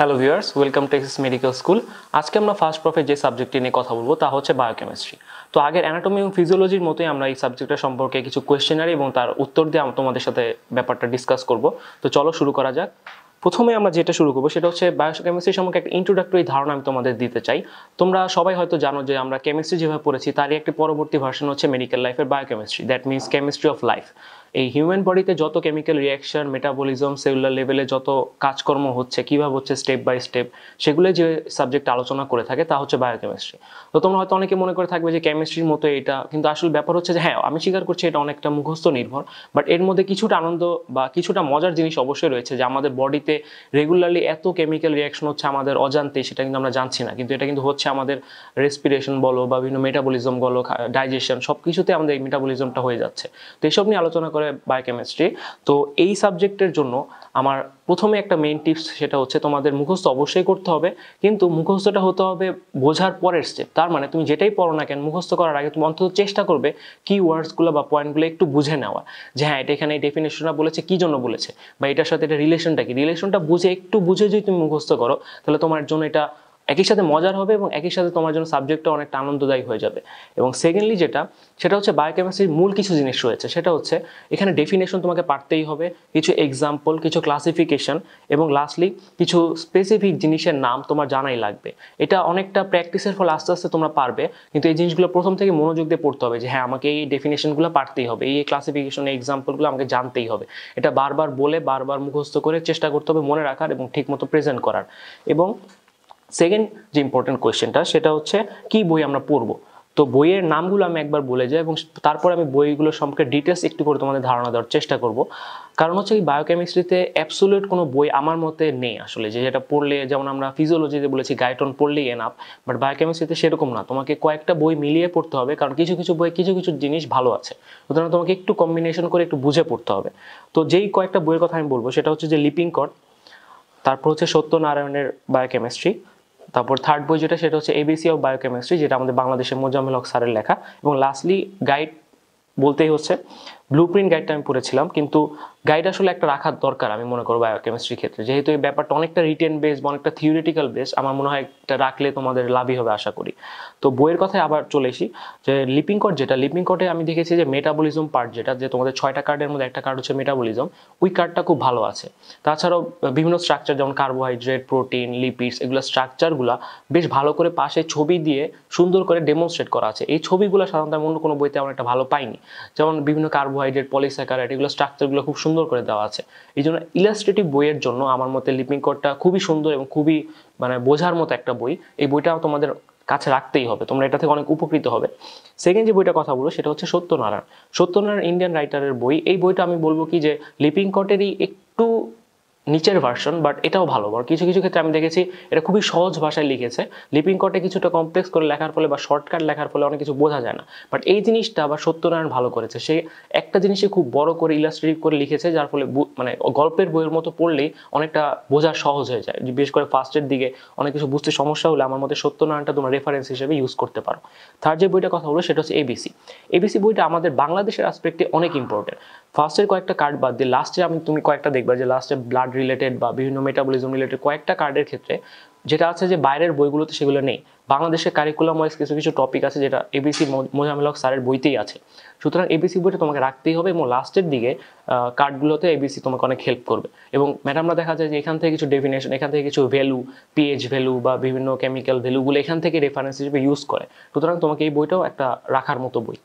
Hello viewers, welcome to axis medical school. আজকে আমরা first প্রফের যে সাবজেক্টটি নিয়ে কথা বলবো তা হচ্ছে বায়োকেমিস্ট্রি। তো আগের অ্যানাটমি এবং ফিজিওলজির মতোই আমরা এই সাবজেক্টটা সম্পর্কে কিছু কোয়েশ্চেনারি এবং তার উত্তর দিয়ে আমরা তোমাদের সাথে ব্যাপারটা ডিসকাস করব। তো চলো শুরু করা যাক। প্রথমে আমরা যেটা শুরু করবো সেটা হচ্ছে বায়োকেমিস্ট্রি সম্পর্কে একটা ইন্ট্রোডাক্টরি ধারণা আমি তোমাদের দিতে চাই। তোমরা সবাই হয়তো জানো যে আমরা কেমিস্ট্রি যেভাবে পড়েছি তারই একটি পরবর্তী ভার্সন হচ্ছে মেডিকেল লাইফের biochemistry, that means chemistry of life. এই হিউম্যান বডিতে যত কেমিক্যাল রিয়াকশন, মেটাবলিজম, সেলুলার লেভেলে যত কাজকর্ম হচ্ছে, কীভাবে হচ্ছে স্টেপ বাই স্টেপ, সেগুলো যে সাবজেক্ট আলোচনা করে থাকে তা হচ্ছে বায়োকেমিস্ট্রি। তো তোমরা হয়তো অনেকে মনে করে থাকবে যে কেমিস্ট্রির মতো এটা, কিন্তু আসলে ব্যাপার হচ্ছে যে হ্যাঁ, আমি স্বীকার করছি এটা অনেকটা মুখস্থ নির্ভর, বাট এর মধ্যে কিছুটা আনন্দ বা কিছুটা মজার জিনিস অবশ্যই রয়েছে। যে আমাদের বডিতে রেগুলারলি এত কেমিক্যাল রিয়াকশন হচ্ছে আমাদের অজান্তে, সেটা কিন্তু আমরা জানছি না, কিন্তু এটা কিন্তু হচ্ছে আমাদের রেসপিরেশন বলো বা বিভিন্ন মেটাবলিজম বলো, ডাইজেশন, সব কিছুতে আমাদের এই মেটাবলিজমটা হয়ে যাচ্ছে। তো এইসব নিয়ে আলোচনা করে বায়োকেমিস্ট্রি। তো এই সাবজেক্টের জন্য আমার প্রথমে একটা মেইন টিপস, সেটা হচ্ছে তোমাদের মুখস্থ অবশ্যই করতে হবে, কিন্তু মুখস্থটা হতে হবে বোঝার পরের স্টেপ। তার মানে তুমি যেটাই পড়ো না কেন, মুখস্থ করার আগে তুমি অন্তত চেষ্টা করবে কি ওয়ার্ডসগুলো বা পয়েন্টগুলো একটু বুঝে নেওয়া, যে হ্যাঁ এটা এখানে এই ডেফিনেশনটা বলেছে, কি জন্য বলেছে, বা এটার সাথে এটা রিলেশনটা কি, রিলেশনটা বুঝে একটু বুঝে যদি তুমি মুখস্থ করো তাহলে তোমার জন্য এটা একই সাথে মজার হবে এবং একই সাথে তোমার জন্য সাবজেক্টটা অনেকটা আনন্দদায়ী হয়ে যাবে। এবং সেকেন্ডলি সেটা হচ্ছে বায়োকেমিস্ট্রির মূল কিছু জিনিস রয়েছে, সেটা হচ্ছে এখানে ডেফিনেশন তোমাকে পারতেই হবে, কিছু এক্সাম্পল, কিছু ক্লাসিফিকেশন, এবং লাস্টলি কিছু স্পেসিফিক জিনিসের নাম তোমার জানাই লাগবে। এটা অনেকটা প্র্যাকটিসের ফলে আস্তে আস্তে তোমরা পারবে, কিন্তু এই জিনিসগুলো প্রথম থেকে মনোযোগ দিয়ে পড়তে হবে, যে হ্যাঁ আমাকে এই ডেফিনেশনগুলো পারতেই হবে, এই ক্লাসিফিকেশন, এই এক্সাম্পলগুলো আমাকে জানতেই হবে। এটা বারবার বলে বারবার মুখস্থ করে চেষ্টা করতে হবে মনে রাখার এবং ঠিকমতো প্রেজেন্ট করার। এবং সেকেন্ড যে ইম্পর্টেন্ট কোয়েশ্চেনটা, সেটা হচ্ছে কি বই আমরা পড়বো। তো বইয়ের নামগুলো আমি একবার বলে যাই এবং তারপর আমি বইগুলো সম্পর্কে ডিটেলস একটু করে তোমাদের ধারণা দেওয়ার চেষ্টা করব। কারণ হচ্ছে এই বায়োকেমিস্ট্রিতে অ্যাবসোলিউট কোনো বই আমার মতে নেই আসলে, যে যেটা পড়লে, যেমন আমরা ফিজিওলজিতে বলেছি গাইটন পড়লেই এনাফ, বাট বায়োকেমিস্ট্রিতে সেরকম না, তোমাকে কয়েকটা বই মিলিয়ে পড়তে হবে, কারণ কিছু কিছু বই কিছু কিছু জিনিস ভালো আছে, সুতরাং তোমাকে একটু কম্বিনেশন করে একটু বুঝে পড়তে হবে। তো যেই কয়েকটা বইয়ের কথা আমি বলবো সেটা হচ্ছে যে লিপিংকট, তারপর হচ্ছে সত্যনারায়ণের বায়োকেমিস্ট্রি, তারপর থার্ড বই যেটা সেটা হচ্ছে এবিসি অফ বায়োকেমিস্ট্রি, যেটা আমাদের বাংলাদেশের মোজাম্মেল হক স্যারের লেখা, এবং লাস্টলি গাইড বলতেই হচ্ছে ব্লুপ্রিন্ট গাইডটা আমি পড়েছিলাম, কিন্তু গাইড আসলে একটা রাখার দরকার আমি মনে করবো বায়োকেমিস্ট্রির ক্ষেত্রে, যেহেতু এই ব্যাপারটা অনেকটা রিটেন বেস বা অনেকটা থিওরিটিক্যাল বেস, আমার মনে হয় একটা রাখলে তোমাদের লাভই হবে আশা করি। তো বইয়ের কথায় আবার চলে এসি, যে লিপিংকট, যেটা লিপিংকটে আমি দেখেছি যে মেটাবলিজম পার্ট, যেটা যে তোমাদের 6টা কার্ডের মধ্যে একটা কার্ড হচ্ছে মেটাবলিজম, ওই কার্ডটা খুব ভালো আছে। তাছাড়াও বিভিন্ন স্ট্রাকচার যেমন কার্বোহাইড্রেট, প্রোটিন, লিপিডস, এগুলো স্ট্রাকচারগুলো বেশ ভালো করে পাশে ছবি দিয়ে সুন্দর করে ডেমনস্ট্রেট করা আছে। এই ছবিগুলো সাধারণত অন্য কোনো বইতে আমার একটা ভালো পাইনি, যেমন বিভিন্ন কার্বোহাইড্রেট, পলিস্যাকারাইড, এগুলো স্ট্রাকচারগুলো খুব সুন্দর করে দেওয়া আছে। এই জন্য ইলাস্ট্রেটিভ বইয়ের জন্য আমার মতে লিপিংকটটা খুবই সুন্দর এবং খুবই মানে বোঝার মতো একটা বই। এই বইটা তোমাদের কাছে রাখতেই হবে, তোমরা এটা থেকে অনেক উপকৃত হবে। সেকেন্ড যে বইটা কথা বলবো সেটা হচ্ছে সত্যনারায়ণ ইন্ডিয়ান রাইটারের বই। এই বইটা আমি বলবো কি যে লিপিংকটেরই একটু নিচের ভার্সন, বাট এটাও ভালো। কিছু কিছু ক্ষেত্রে আমি দেখেছি এটা খুবই সহজ ভাষায় লিখেছে, লিপিংকটে কিছুটা কমপ্লেক্স করে লেখার ফলে বা শর্টকাট লেখার ফলে অনেক কিছু বোঝা যায় না, বাট এই জিনিসটা আবার সত্যনারায়ণ ভালো করেছে। সে একটা জিনিসই খুব বড় করে ইলাস্ট্রেটিভ করে লিখেছে, যার ফলে মানে গল্পের বইয়ের মতো পড়লেই অনেকটা বোঝা সহজ হয়ে যায়। বিশেষ করে ফার্স্টের দিকে অনেক কিছু বুঝতে সমস্যা হলে আমার মতে সত্যনারায়ণটা তোমরা রেফারেন্স হিসেবে ইউজ করতে পারো। থার্ড যে বইটা কথা হলো সেটা হচ্ছে এবিসি। এবিসি বইটা আমাদের বাংলাদেশের আসপেক্টে অনেক ইম্পর্টেন্ট। ফার্স্টের কয়েকটা কার্ড বাদ দিয়ে লাস্টে তুমি কয়েকটা দেখবা যে লাস্টে ব্লাড রিলেটেড বা বিভিন্ন মেটাবলিজম রিলেটেড কয়েকটা কার্ডের ক্ষেত্রে যেটা আছে যে বাইরের বইগুলোতে সেগুলো নেই। বাংলাদেশের কারিকুলাম ওয়াইজ কিছু কিছু টপিক আছে যেটা এবিসি মোজাম্মেল হক স্যারের বইতেই আছে, সুতরাং এবিসি বইটা তোমাকে রাখতেই হবে এবং লাস্টের দিকে কার্ডগুলোতে এবিসি তোমাকে অনেক হেল্প করবে। এবং ম্যাডামরা দেখা যায় যে এখান থেকে কিছু ডেফিনেশন, এখান থেকে কিছু ভ্যালু, পিএইচ ভ্যালু বা বিভিন্ন কেমিক্যাল ভ্যালুগুলো এখান থেকে রেফারেন্স হিসেবে ইউজ করে, সুতরাং তোমাকে এই বইটাও একটা রাখার মতো বই।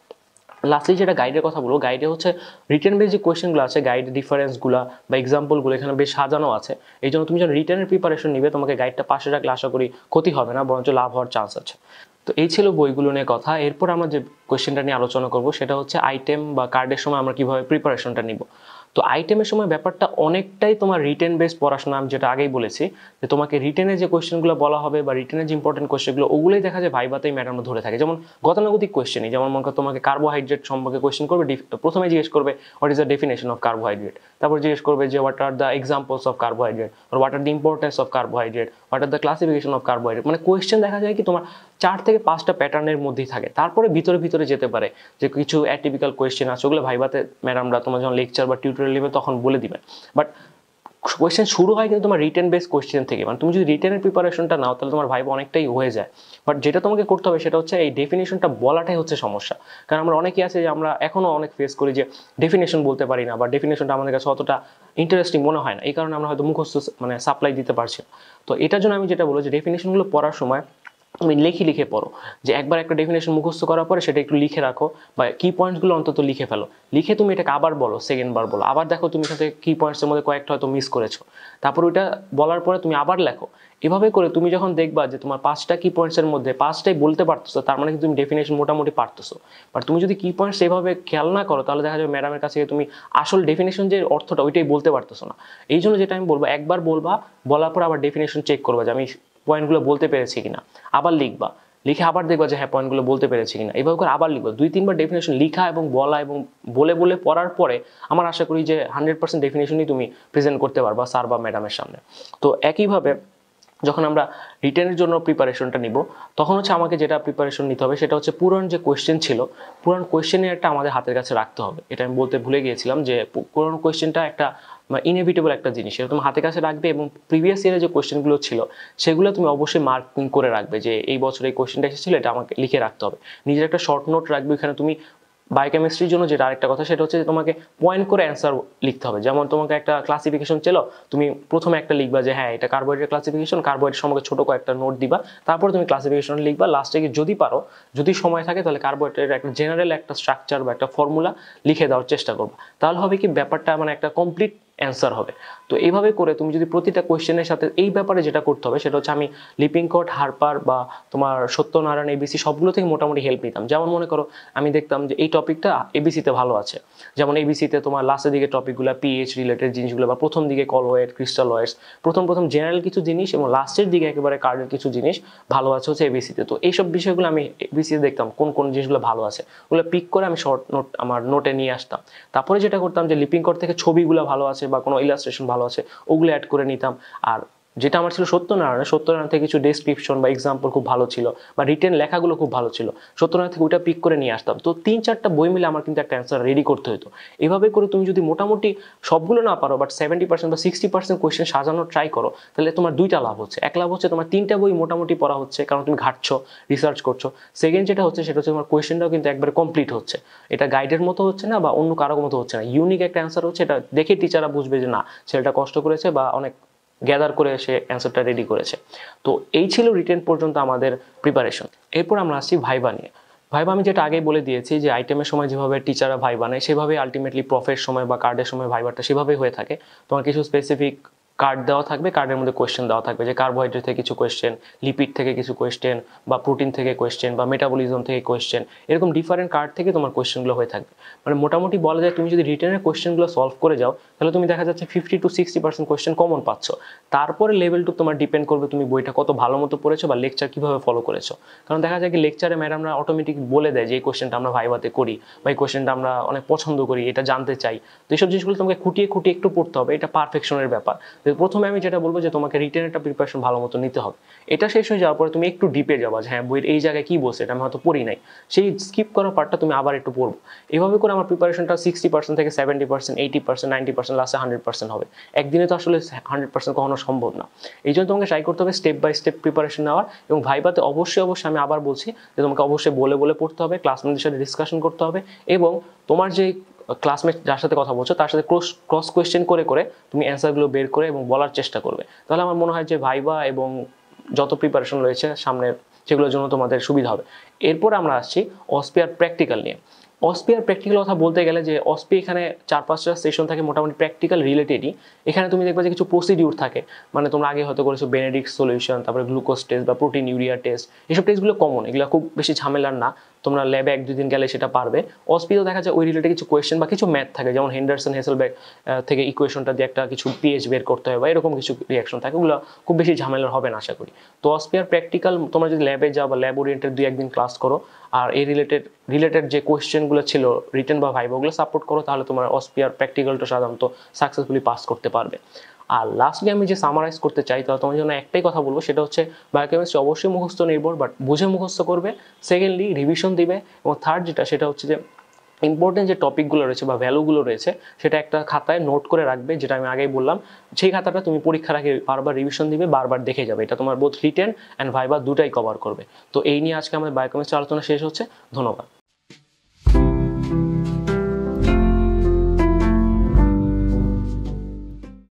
লাস্টলি যেটা গাইডের কথা বলবো, গাইডে হচ্ছে রিটেন বেস যে কোয়েশ্চেনগুলো আছে, গাইড ডিফারেন্সগুলো বা এক্সাম্পলগুলো এখানে বেশ সাজানো আছে। এই জন্য তুমি যখন রিটেনের প্রিপারেশন নিবে তোমাকে গাইডটা পাশে রাখলে আশা করি ক্ষতি হবে না, বরঞ্চ লাভ হওয়ার চান্স আছে। তো এই ছিল বইগুলো নিয়ে কথা। এরপর আমরা যে কোয়েশ্চেনটা নিয়ে আলোচনা করবো সেটা হচ্ছে আইটেম বা কার্ডের সময় আমরা কীভাবে প্রিপারেশনটা নিব। তো আইটেমের সময় ব্যাপারটা অনেকটাই তোমার রিটেন বেস পড়াশোনা, আমি যেটা আগেই বলেছি যে তোমাকে রিটেনে যে কোয়েশ্চেনগুলো বলা হবে বা রিটেনের যে ইম্পর্টেন্ট কোয়েশ্চেনগুলো ওগুলোই দেখা যায় ভাইভাতেই ম্যাডামরা ধরে থাকে। যেমন গতানুগতিক কোয়েশ্চেনই, যেমন মনে করো তোমাকে কার্বোহাইড্রেট সম্পর্কে কোয়েশ্চেন করবে, প্রথমে জিজ্ঞেস করবে what is the definition of carbohydrate, তারপর জিজ্ঞেস করবে যে what are the examples of carbohydrate, আর what are the importance of carbohydrate, what are the classification of carbohydrate. মানে কোয়েশ্চেন দেখা যায় কি তোমার 4 থেকে 5টা প্যাটার্নের মধ্যেই থাকে, তারপরে ভিতরে ভিতরে যেতে পারে যে কিছু অ্যাটিপিক্যাল কোয়েশ্চেন আছে, ওগুলো ভাইভাতে ম্যাডামরা তোমার যখন লেকচার বা টিউটোরিয়াল নেবে তখন বলে দিবেন। বাট কোয়েশ্চেন শুরু হয় কিন্তু তোমার রিটেন বেস কোয়েশ্চেন থেকে, মানে তুমি যদি রিটেনের প্রিপারেশনটা নাও তাহলে তোমার ভাইবা অনেকটাই হয়ে যায়। বাট যেটা তোমাকে করতে হবে সেটা হচ্ছে এই ডেফিনেশনটা বলাটাই হচ্ছে সমস্যা। কারণ আমরা অনেকেই আছে যে আমরা এখনও অনেক ফেস করি যে ডেফিনেশন বলতে পারি না, বা ডেফিনেশনটা আমাদের কাছে অতটা ইন্টারেস্টিং মনে হয় না, এই কারণে আমরা হয়তো মুখস্থ মানে সাপ্লাই দিতে পারছি না। তো এটার জন্য আমি যেটা বলবো যে ডেফিনেশনগুলো পড়ার সময় তুমি লিখে পড়ো, যে একবার একটা ডেফিনেশন মুখস্থ করার পরে সেটা একটু লিখে রাখো, বা কি পয়েন্টসগুলো অন্তত লিখে ফেলো। লিখে তুমি এটাকে আবার বলো, সেকেন্ড বার বলো, আবার দেখো তুমি এখান থেকে কি পয়েন্টসের মধ্যে কয়েকটা হয়তো মিস করেছো, তারপর ওইটা বলার পরে তুমি আবার লেখো। এভাবে করে তুমি যখন দেখবা যে তোমার 5টা কি পয়েন্টসের মধ্যে 5টাই বলতে পারতেছো, তার মানে কিন্তু তুমি ডেফিনেশন মোটামুটি পারতেছো। বাট তুমি যদি কি পয়েন্টস এভাবে খেয়াল না করো তাহলে দেখা যাবে ম্যাডামের কাছে তুমি আসল ডেফিনেশন যে অর্থটা ওইটাই বলতে পারতেছো না। এই জন্য যেটা আমি বলবো, একবার বলবা, বলার পর আবার ডেফিনেশন চেক করবা যে আমি পয়েন্টগুলো বলতে পেরেছি কিনা, আবার লিখবা, লিখে আবার দেখবা যে হ্যাঁ পয়েন্টগুলো বলতে পেরেছি কিনা, এইভাবে করে আবার লিখবো। 2-3বার ডেফিনেশন লিখা এবং বলা এবং বলে পড়ার পরে আমার আশা করি যে 100% ডেফিনেশনই তুমি প্রেজেন্ট করতে পারবা স্যার বা ম্যাডামের সামনে। তো একইভাবে যখন আমরা রিটেনের জন্য প্রিপারেশনটা নিব, তখন হচ্ছে আমাকে যেটা প্রিপারেশন নিতে হবে সেটা হচ্ছে পুরান যে কোয়েশ্চেন ছিল, পুরান কোয়েশ্চেনের একটা আমাদের হাতের কাছে রাখতে হবে। এটা আমি বলতে ভুলে গিয়েছিলাম যে পুরান কোয়েশ্চেনটা একটা ইনএভিটেবল একটা জিনিস, এটা তুমি হাতের কাছে রাখবে এবং প্রিভিয়াস ইয়ারে যে কোয়েশ্চেনগুলো ছিল সেগুলো তুমি অবশ্যই মার্কিং করে রাখবে, যে এই বছর এই কোয়েশ্চেনটা এসেছিল, এটা আমাকে লিখে রাখতে হবে। নিজের একটা শর্ট নোট রাখবে, এখানে তুমি বায়োকেমিস্ট্রির জন্য যেটা আরেকটা কথা সেটা হচ্ছে যে তোমাকে পয়েন্ট করে অ্যান্সার লিখতে হবে। যেমন তোমাকে একটা ক্লাসিফিকেশন ছিল, তুমি প্রথমে একটা লিখবা যে হ্যাঁ এটা কার্বোহাইড্রেট ক্লাসিফিকেশন, কার্বোহাইড্রেট সম্পর্কে ছোট কয়েকটা নোট দিবা, তারপর তুমি ক্লাসিফিকেশন লিখবা। লাস্টে গিয়ে যদি পারো, যদি সময় থাকে তাহলে কার্বোহাইড্রেটের একটা জেনারেল একটা স্ট্রাকচার বা একটা ফর্মুলা লিখে দেওয়ার চেষ্টা করবা। তাহলে হবে কি ব্যাপারটা মানে একটা কমপ্লিট অ্যান্সার হবে। তো এইভাবে করে তুমি যদি প্রতিটা কোয়েশ্চেনের সাথে এই ব্যাপারে যেটা করতে হবে সেটা হচ্ছে আমি লিপিংকট, হারপার বা তোমার সত্যনারায়ণ, এবিসি সবগুলো থেকে মোটামুটি হেল্প নিতাম। যেমন মনে করো আমি দেখতাম যে এই টপিকটা এবিসিতে ভালো আছে, যেমন এবিসিতে তোমার লাস্টের দিকে টপিকগুলো পিএইচ রিলেটেড জিনিসগুলো, বা প্রথম দিকে কলওয়েট, ক্রিস্টালয়েডস, প্রথম জেনারেল কিছু জিনিস এবং লাস্টের দিকে একেবারে কার্ডের কিছু জিনিস ভালো আছে হচ্ছে এবিসিতে। তো এইসব বিষয়গুলো আমি এবিসিতে দেখতাম কোন জিনিসগুলো ভালো আছে, ওগুলো পিক করে আমি শর্ট নোট আমার নোটে নিয়ে আসতাম। তারপরে যেটা করতাম যে লিপিংকট থেকে ছবিগুলো ভালো আছে বা কোনো ইলাস্ট্রেশন ভালো আছে ওগুলো অ্যাড করে নিতাম। আর যেটা আমার ছিল সত্যনারায়ণ থেকে কিছু ডেসক্রিপশন বা এক্সাম্পল খুব ভালো ছিল, বা রিটেন লেখাগুলো খুব ভালো ছিল, সত্যনারায়ণ থেকে ওইটা পিক করে নিয়ে আসতাম। তো 3-4টা বই মিলে আমার কিন্তু একটা অ্যান্সার রেডি করতে হতো। এভাবে করে তুমি যদি মোটামুটি সবগুলো না পারো বাট 70% বা 60% কোয়েশ্চেন সাজানোর ট্রাই করো, তাহলে তোমার দুইটা লাভ হচ্ছে। এক লাভ হচ্ছে তোমার 3টা বই মোটামুটি পড়া হচ্ছে, কারণ তুমি ঘাটছো, রিসার্চ করছো। সেকেন্ড যেটা হচ্ছে সেটা হচ্ছে তোমার কোয়েশ্চেনটাও কিন্তু একবারে কমপ্লিট হচ্ছে, এটা গাইডের মতো হচ্ছে না বা অন্য কারো মতো হচ্ছে না, ইউনিক একটা অ্যান্সার হচ্ছে। এটা দেখে টিচাররা বুঝবে যে না ছেলেটা কষ্ট করেছে বা অনেক গ্যাদার করে সে অ্যান্সারটা রেডি করেছে। তো এই ছিল রিটেন পর্যন্ত আমাদের প্রিপারেশন। এরপর আমরা আসছি ভাইবা নিয়ে। ভাইবা আমি যেটা আগেই বলে দিয়েছি যে আইটেমের সময় যেভাবে টিচাররা ভাইবা নেয় সেভাবে আলটিমেটলি প্রফের সময় বা কার্ডের সময় ভাইবাটা সেভাবেই হয়ে থাকে। তোমার কিছু স্পেসিফিক কার্ড দেওয়া থাকবে, কার্ডের মধ্যে কোয়েশ্চেন দেওয়া থাকবে যে কার্বোহাইড্রেট থেকে কিছু কোয়েশ্চেন, লিপিড থেকে কিছু কোয়েশ্চেন, বা প্রোটিন থেকে কোয়েশ্চেন, বা মেটাবলিজম থেকে কোয়েশ্চেন, এরকম ডিফারেন্ট কার্ড থেকে তোমার কোয়েশ্চেনগুলো হয়ে থাকবে। মানে মোটামুটি বলা যায় তুমি যদি রিটেনের কোয়েশ্চেনগুলো সলভ করে যাও তাহলে তুমি দেখা যাচ্ছে 50-60% কোয়েশ্চেন কমন পাচ্ছ। তারপরে লেভেলটু তোমার ডিপেন্ড করবে তুমি বইটা কত ভালো মতো পড়েছো বা লেকচার কীভাবে ফলো করেছো। কারণ দেখা যায় কি লেকচারে ম্যাডামরা অটোমেটিক বলে দেয় যে এই কোয়েশ্চেনটা আমরা ভাইভাতে করি বা এই কোয়েশ্চেনটা আমরা অনেক পছন্দ করি, এটা জানতে চাই। তো এইসব জিনিসগুলো তোমাকে খুঁটিয়ে একটু পড়তে হবে, এটা পারফেকশনের ব্যাপার। প্রথমে আমি যেটা বলবো যে তোমাকে রিটেন একটা প্রিপারেশন ভালো মতো নিতে হবে। এটা শেষ হয়ে যাওয়ার পরে তুমি একটু ডিপে যাবা যে হ্যাঁ বইয়ের এই জায়গায় কী বলছে এটা আমি হয়তো পড়ি নাই, সেই স্কিপ করা পার্টটা তুমি আবার একটু পড়বো। এভাবে করে আমার প্রিপারেশনটা 60% থেকে 70%, 80%, 90%, লাস্টে 100% হবে। একদিনে তো আসলে 100% কখনো সম্ভব না। এই জন্য তোমাকে ট্রাই করতে হবে স্টেপ বাই স্টেপ প্রিপারেশন নেওয়ার, এবং ভাইভাতে অবশ্যই আমি আবার বলছি যে তোমাকে অবশ্যই বলে পড়তে হবে, ক্লাসমেটদের সাথে ডিসকাশন করতে হবে, এবং তোমার যে ক্লাসমেট যার সাথে কথা বলছো তার সাথে ক্রস কোয়েশ্চেন করে তুমি অ্যান্সারগুলো বের করে এবং বলার চেষ্টা করবে। তাহলে আমার মনে হয় যে ভাইবা এবং যত প্রিপারেশন রয়েছে সামনের সেগুলোর জন্য তোমাদের সুবিধা হবে। এরপর আমরা আসছি অসপি আর প্র্যাকটিক্যাল নিয়ে। অসপি আর প্র্যাকটিক্যাল কথা বলতে গেলে যে অসপি এখানে 4-5টা সেশন থাকে মোটামুটি প্র্যাকটিক্যাল রিলেটেডই। এখানে তুমি দেখবে যে কিছু প্রসিডিউর থাকে, মানে তোমরা আগে হয়তো করেছো বেনেডিক্ট সলিউশন, তারপরে গ্লুকোজ টেস্ট বা প্রোটিন ইউরিয়া টেস্ট, এইসব টেস্টগুলো কমন, এগুলো খুব বেশি ঝামেলার না, তোমরা ল্যাবে 1-2 দিন গেলে সেটা পারবে। অসপিতেও দেখা যায় ওই রিলেটেড কিছু কোয়েশ্চেন বা কিছু ম্যাথ থাকে, যেমন হেন্ডারসন হেসেলবেগ থেকে ইকুয়েশনটা দিয়ে একটা কিছু পিএইচ বের করতে হয় বা এরকম কিছু রিয়াকশন থাকে, ওগুলো খুব বেশি ঝামেলার হবে না আশা করি। তো অসপি আর প্র্যাকটিক্যাল তোমরা যদি ল্যাবে যাও বা ল্যাব ওরিয়েন্টেড 2-1 দিন ক্লাস করো আর এই রিলেটেড যে কোয়েশ্চেনগুলো ছিল রিটেন বা ভাইভা ওগুলো সাপোর্ট করো, তাহলে তোমার অসপি আর প্র্যাকটিক্যালটা সাধারণত সাকসেসফুলি পাস করতে পারবে। আর লাস্টলি আমি যে সামারাইজ করতে চাই তাহলে তোমার জন্য একটাই কথা বলবো, সেটা হচ্ছে বায়োকেমিস্ট্রি অবশ্যই মুখস্থ নির্ভর, বাট বুঝে মুখস্থ করবে। সেকেন্ডলি রিভিশন দিবে, এবং থার্ড যেটা সেটা হচ্ছে যে ইম্পর্টেন্ট যে টপিকগুলো রয়েছে বা ভ্যালুগুলো রয়েছে সেটা একটা খাতায় নোট করে রাখবে, যেটা আমি আগেই বললাম। সেই খাতাটা তুমি পরীক্ষার আগে বারবার রিভিশন দিবে, বারবার দেখে যাবে, এটা তোমার বোথ রিটেন অ্যান্ড ভাইবা দুটাই কভার করবে। তো এই নিয়ে আজকে আমাদের বায়োকেমিস্ট্রি আলোচনা শেষ হচ্ছে। ধন্যবাদ।